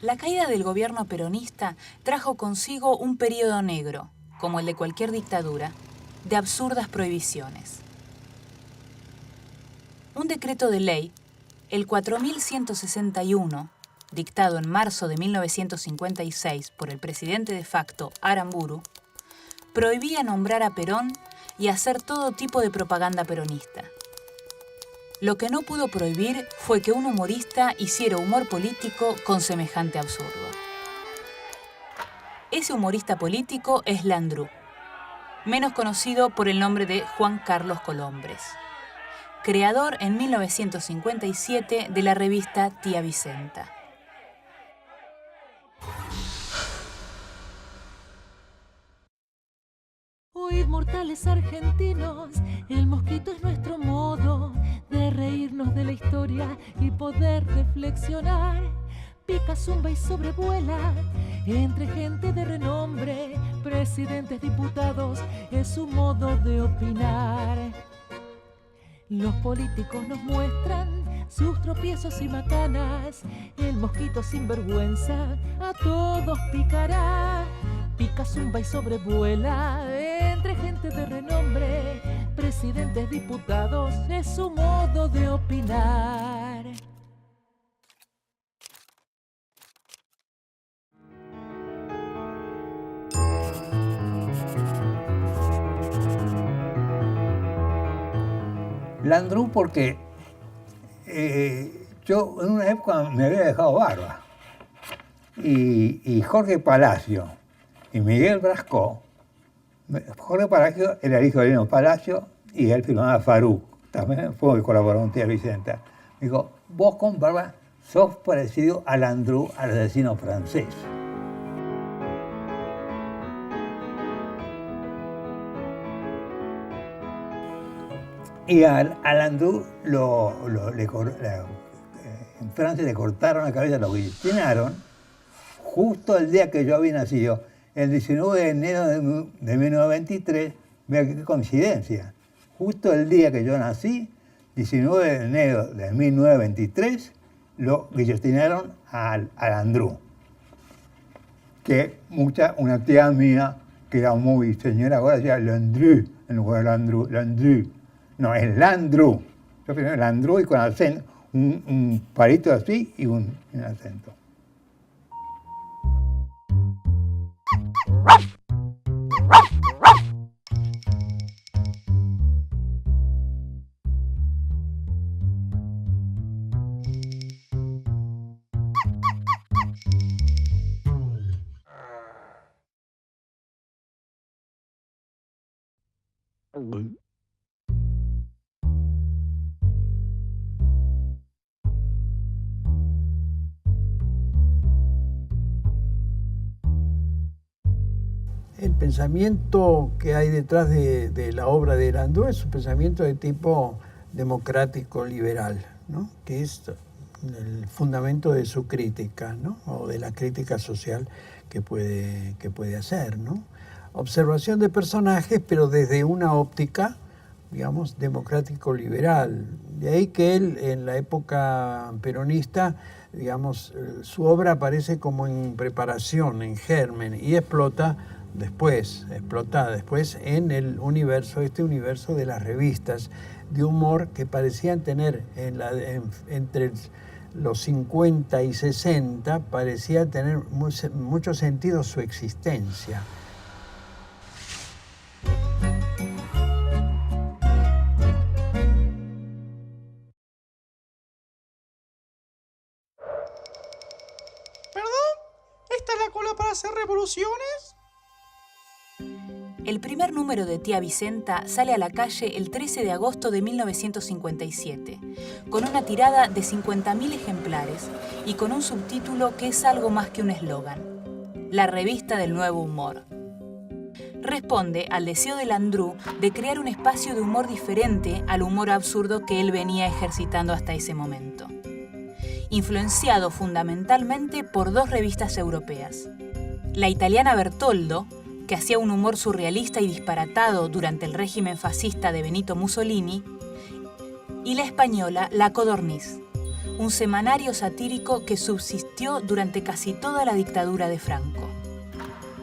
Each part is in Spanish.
La caída del gobierno peronista trajo consigo un periodo negro, como el de cualquier dictadura, de absurdas prohibiciones. Un decreto de ley, el 4161, dictado en marzo de 1956 por el presidente de facto Aramburu, prohibía nombrar a Perón y hacer todo tipo de propaganda peronista. Lo que no pudo prohibir fue que un humorista hiciera humor político con semejante absurdo. Ese humorista político es Landru, menos conocido por el nombre de Juan Carlos Colombres, creador en 1957 de la revista Tía Vicenta. Oíd, mortales argentinos, el mosquito es nuestro modo de reírnos de la historia y poder reflexionar. Pica, zumba y sobrevuela entre gente de renombre, presidentes, diputados, es su modo de opinar. Los políticos nos muestran sus tropiezos y macanas, el mosquito sin vergüenza a todos picará. Pica, zumba y sobrevuela entre gente de renombre, presidentes, diputados, es su modo de opinar. Landru porque yo en una época me había dejado barba. Y Jorge Palacio y Miguel Brasco, Jorge Palacio era el hijo de Lino Palacio y él filmaba Faruk, también fue que colaboró con Tía Vicenta. Me dijo, vos con barba sos parecido a Landru, al asesino francés. Y a Landru en Francia le cortaron la cabeza, lo guillotinaron justo el día que yo había nacido, el 19 de enero de 1923, mira qué coincidencia, justo el día que yo nací, 19 de enero de 1923, lo guillotinaron a Landru. Que una tía mía, que era muy señora, ahora decía Landru, en lugar de Landru. No, es Landru. Yo primero Landru y con acento, un palito así y un acento. El pensamiento que hay detrás de la obra de Landru es un pensamiento de tipo democrático liberal, ¿no? Que es el fundamento de su crítica, ¿no? O de la crítica social que puede hacer, ¿no? Observación de personajes, pero desde una óptica, digamos, democrático-liberal. De ahí que él, en la época peronista, digamos, su obra aparece como en preparación, en germen, y explota después en el universo, este universo de las revistas de humor que parecían tener entre los 50 y 60, parecía tener mucho sentido su existencia. ¿Perdón? ¿Esta es la cola para hacer revoluciones? El primer número de Tía Vicenta sale a la calle el 13 de agosto de 1957, con una tirada de 50.000 ejemplares y con un subtítulo que es algo más que un eslogan: La revista del nuevo humor. Responde al deseo de Landru de crear un espacio de humor diferente al humor absurdo que él venía ejercitando hasta ese momento. Influenciado fundamentalmente por dos revistas europeas: la italiana Bertoldo, que hacía un humor surrealista y disparatado durante el régimen fascista de Benito Mussolini, y la española La Codorniz, un semanario satírico que subsistió durante casi toda la dictadura de Franco.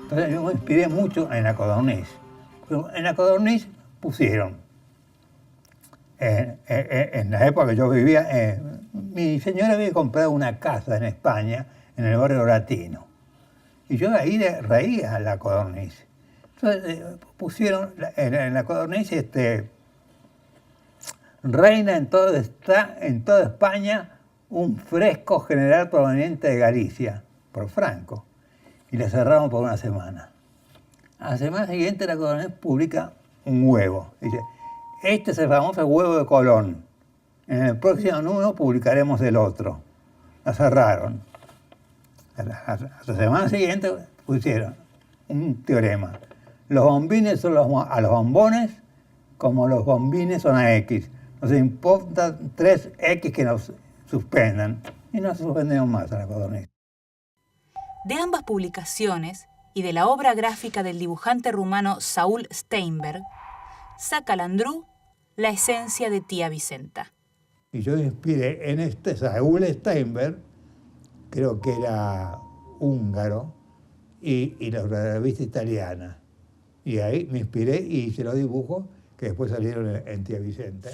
Entonces yo me inspiré mucho en La Codorniz. Pero en La Codorniz pusieron, en la época que yo vivía, mi señora había comprado una casa en España, en el barrio latino. Y yo ahí reía La Codorniz. Entonces pusieron en La Codorniz, reina en toda España un fresco general proveniente de Galicia, por Franco. Y la cerraron por una semana. A la semana siguiente La Codorniz publica un huevo. Dice, este es el famoso huevo de Colón. En el próximo número publicaremos el otro. La cerraron. A la semana siguiente pusieron un teorema. Los bombines son a los bombones como los bombines son a X. Nos importa 3X que nos suspendan. Y no suspendemos más a La Codorniz. De ambas publicaciones y de la obra gráfica del dibujante rumano Saúl Steinberg, saca Landru la esencia de Tía Vicenta. Y yo me inspiré en Saúl Steinberg, creo que era húngaro, y la revista italiana. Y ahí me inspiré y hice los dibujos que después salieron en Tía Vicenta.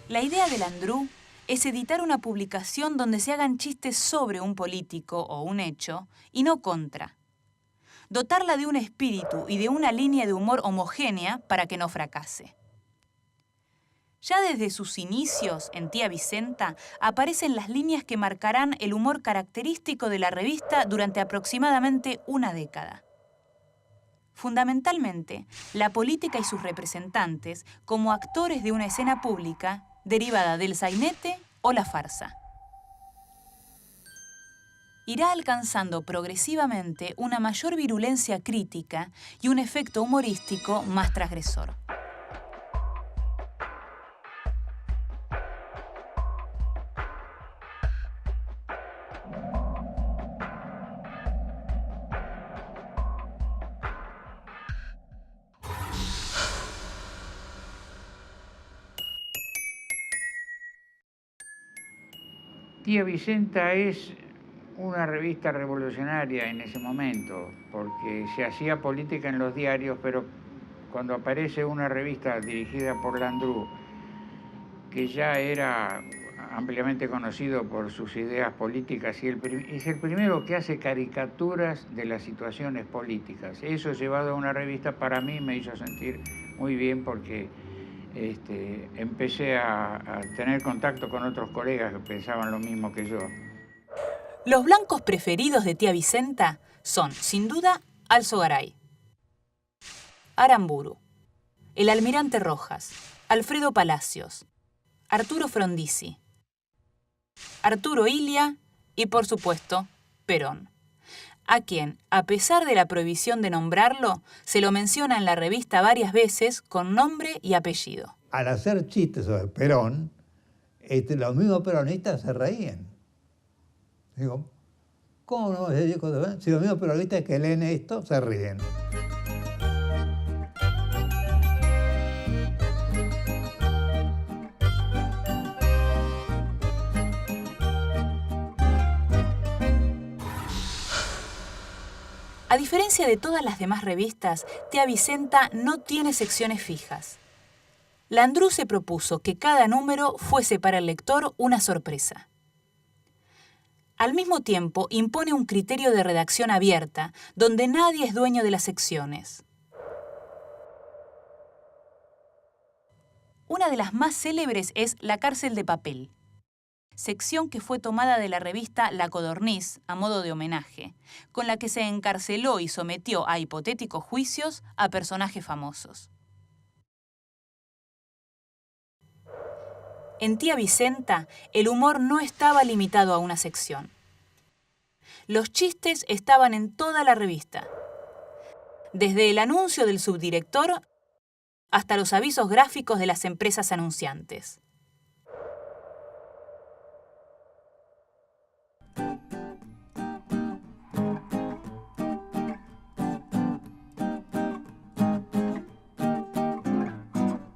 La idea de Landru es editar una publicación donde se hagan chistes sobre un político o un hecho y no contra. Dotarla de un espíritu y de una línea de humor homogénea para que no fracase. Ya desde sus inicios en Tía Vicenta aparecen las líneas que marcarán el humor característico de la revista durante aproximadamente una década. Fundamentalmente, la política y sus representantes como actores de una escena pública derivada del sainete o la farsa. Irá alcanzando progresivamente una mayor virulencia crítica y un efecto humorístico más transgresor. Tía Vicenta es una revista revolucionaria en ese momento, porque se hacía política en los diarios, pero cuando aparece una revista dirigida por Landru, que ya era ampliamente conocido por sus ideas políticas, y es el primero que hace caricaturas de las situaciones políticas. Eso llevado a una revista para mí me hizo sentir muy bien porque empecé a tener contacto con otros colegas que pensaban lo mismo que yo. Los blancos preferidos de Tía Vicenta son, sin duda, Alzogaray, Aramburu, el almirante Rojas, Alfredo Palacios, Arturo Frondizi, Arturo Illia y, por supuesto, Perón, a quien, a pesar de la prohibición de nombrarlo, se lo menciona en la revista varias veces con nombre y apellido. Al hacer chistes sobre Perón, los mismos peronistas se reían. Digo, ¿cómo no vas a decir cosas buenas? Si los mismos peronistas que leen esto se ríen. A diferencia de todas las demás revistas, Tía Vicenta no tiene secciones fijas. Landru se propuso que cada número fuese para el lector una sorpresa. Al mismo tiempo, impone un criterio de redacción abierta, donde nadie es dueño de las secciones. Una de las más célebres es La cárcel de papel, sección que fue tomada de la revista La Codorniz, a modo de homenaje, con la que se encarceló y sometió a hipotéticos juicios a personajes famosos. En Tía Vicenta, el humor no estaba limitado a una sección. Los chistes estaban en toda la revista, desde el anuncio del subdirector hasta los avisos gráficos de las empresas anunciantes.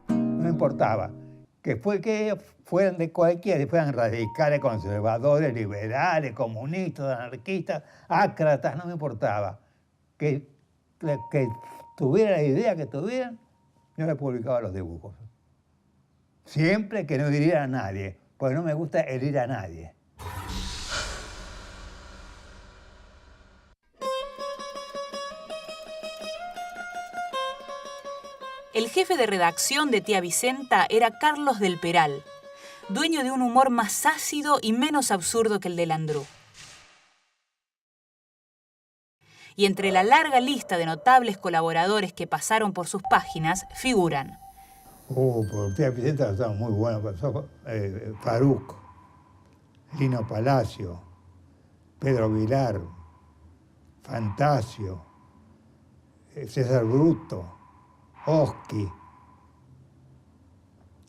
No importaba. que fueran de cualquiera, fueran radicales, conservadores, liberales, comunistas, anarquistas, ácratas, no me importaba. Que tuviera la idea que tuvieran, yo le publicaba los dibujos. Siempre que no hiriera a nadie, porque no me gusta herir a nadie. El jefe de redacción de Tía Vicenta era Carlos del Peral, dueño de un humor más ácido y menos absurdo que el de Landru. Y entre la larga lista de notables colaboradores que pasaron por sus páginas figuran Por Tía Vicenta estaba muy bueno, pasó Faruk, Lino Palacio, Pedro Vilar, Fantasio, César Bruto, Oski,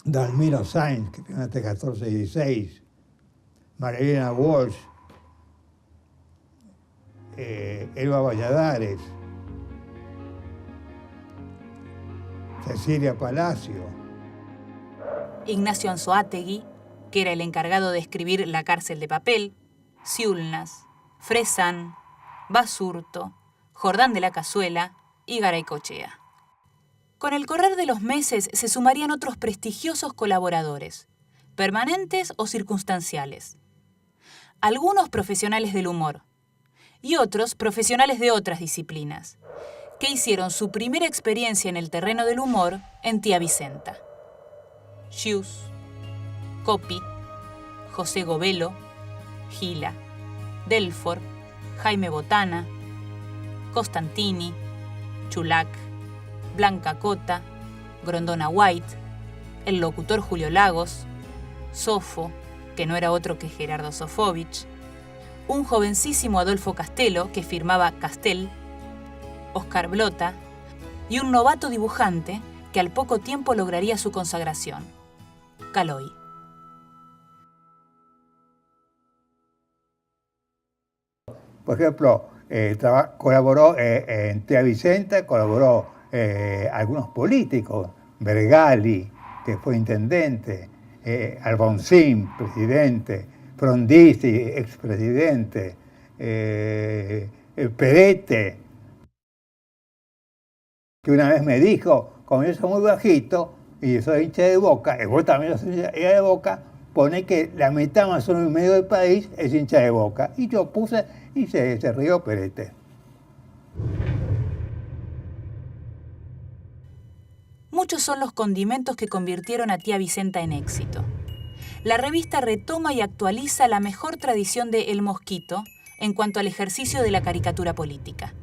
Dalmiro Sainz, que tiene hasta 14 y 16, Marilena Walsh, Elba Valladares, Cecilia Palacio. Ignacio Anzoátegui, que era el encargado de escribir La cárcel de papel, Ciulnas, Fresán, Basurto, Jordán de la Cazuela y Garaycochea. Con el correr de los meses se sumarían otros prestigiosos colaboradores, permanentes o circunstanciales. Algunos profesionales del humor y otros profesionales de otras disciplinas, que hicieron su primera experiencia en el terreno del humor en Tía Vicenta. Schius, Coppi, José Govelo, Gila, Delfor, Jaime Botana, Costantini, Chulac, Blanca Cota, Grondona White, el locutor Julio Lagos, Sofo, que no era otro que Gerardo Sofovich, un jovencísimo Adolfo Castelo, que firmaba Castel, Oscar Blota, y un novato dibujante que al poco tiempo lograría su consagración, Caloi. Por ejemplo, colaboró en Tía Vicenta, colaboró algunos políticos, Bergali, que fue intendente, Alfonsín, presidente, Frondizi, expresidente, Perete, que una vez me dijo, como yo soy muy bajito y soy hincha de Boca, y vos también sos hincha de Boca, pone que la mitad más o menos medio del país es hincha de Boca. Y yo puse y se rió Perete. Muchos son los condimentos que convirtieron a Tía Vicenta en éxito. La revista retoma y actualiza la mejor tradición de El Mosquito en cuanto al ejercicio de la caricatura política.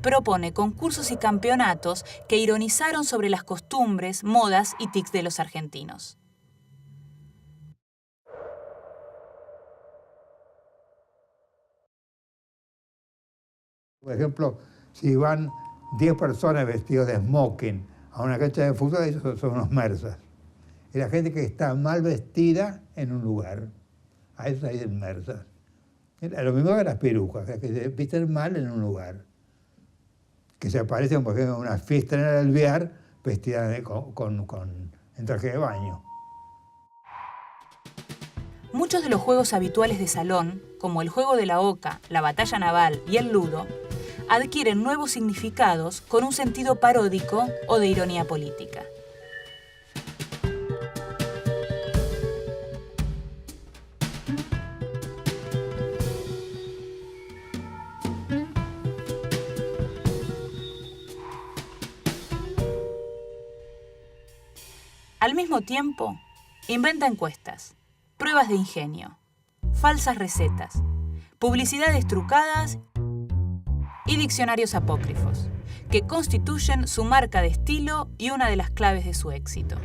Propone concursos y campeonatos que ironizaron sobre las costumbres, modas y tics de los argentinos. Por ejemplo, si van 10 personas vestidos de smoking a una cancha de fútbol, esos son unos mersas. Es la gente que está mal vestida en un lugar. A eso hay mersas. Lo mismo que las perucas, que se visten mal en un lugar. Que se aparecen, por ejemplo, en una fiesta en el Alvear, vestida en traje de baño. Muchos de los juegos habituales de salón, como el juego de la oca, la batalla naval y el ludo, adquieren nuevos significados con un sentido paródico o de ironía política. Al mismo tiempo, inventa encuestas, pruebas de ingenio, falsas recetas, publicidades trucadas y diccionarios apócrifos, que constituyen su marca de estilo y una de las claves de su éxito.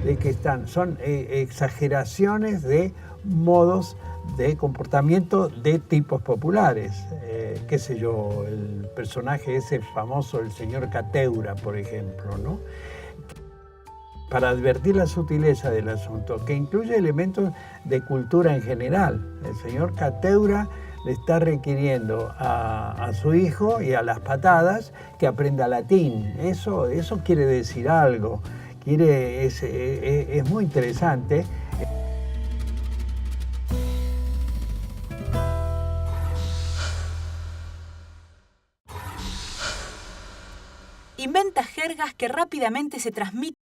de que son exageraciones de modos de comportamiento de tipos populares. Qué sé yo, el personaje ese famoso, el señor Cateura, por ejemplo, ¿no? Para advertir la sutileza del asunto, que incluye elementos de cultura en general. El señor Cateura le está requiriendo a su hijo y a las patadas que aprenda latín. Eso quiere decir algo. Es muy interesante. Inventa jergas que rápidamente se transmiten